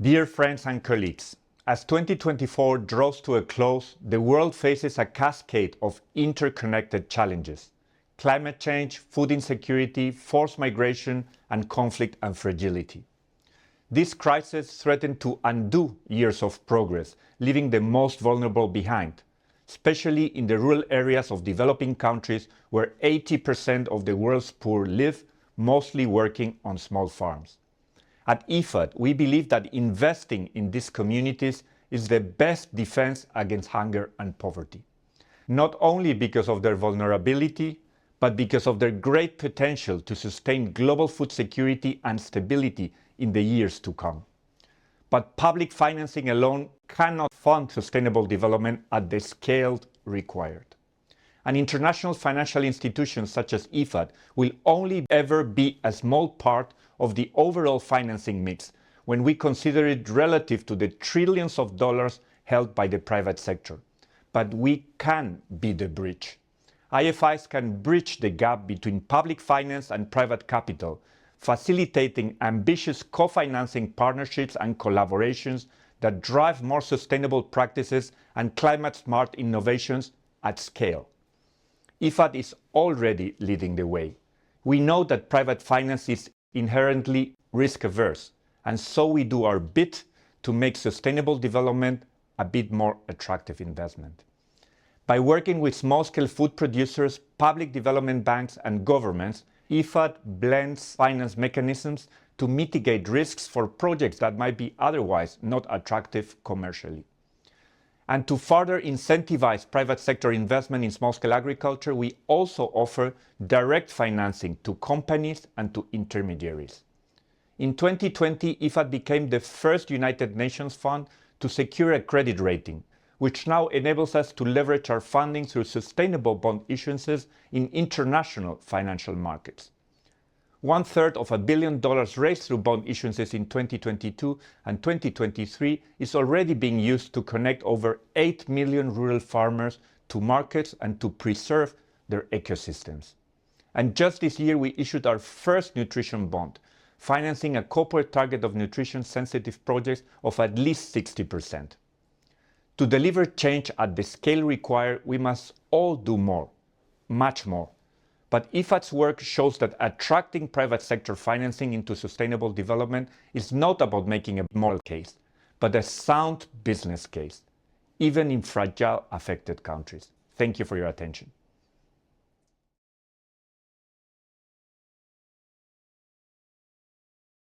Dear friends and colleagues, as 2024 draws to a close, the world faces a cascade of interconnected challenges: climate change, food insecurity, forced migration, and conflict and fragility. These crises threaten to undo years of progress, leaving the most vulnerable behind, especially in the rural areas of developing countries where 80% of the world's poor live, mostly working on small farms. At IFAD, we believe that investing in these communities is the best defense against hunger and poverty, not only because of their vulnerability, but because of their great potential to sustain global food security and stability in the years to come. But public financing alone cannot fund sustainable development at the scale required. And international financial institutions such as IFAD will only ever be a small part of the overall financing mix when we consider it relative to the trillions of dollars held by the private sector. But we can be the bridge. IFIs can bridge the gap between public finance and private capital, facilitating ambitious co-financing partnerships and collaborations that drive more sustainable practices and climate-smart innovations at scale. IFAD is already leading the way. We know that private finance is inherently risk-averse, and so we do our bit to make sustainable development a bit more attractive investment. By working with small-scale food producers, public development banks, and governments, IFAD blends finance mechanisms to mitigate risks for projects that might be otherwise not attractive commercially. And to further incentivize private sector investment in small-scale agriculture, we also offer direct financing to companies and to intermediaries. In 2020, IFAD became the first United Nations fund to secure a credit rating, which now enables us to leverage our funding through sustainable bond issuances in international financial markets. 1/3 of $1 billion raised through bond issuances in 2022 and 2023 is already being used to connect over 8 million rural farmers to markets and to preserve their ecosystems. And just this year, we issued our first nutrition bond, financing a corporate target of nutrition-sensitive projects of at least 60%. To deliver change at the scale required, we must all do more, much more. But IFAD's work shows that attracting private sector financing into sustainable development is not about making a moral case, but a sound business case, even in fragile, affected countries. Thank you for your attention.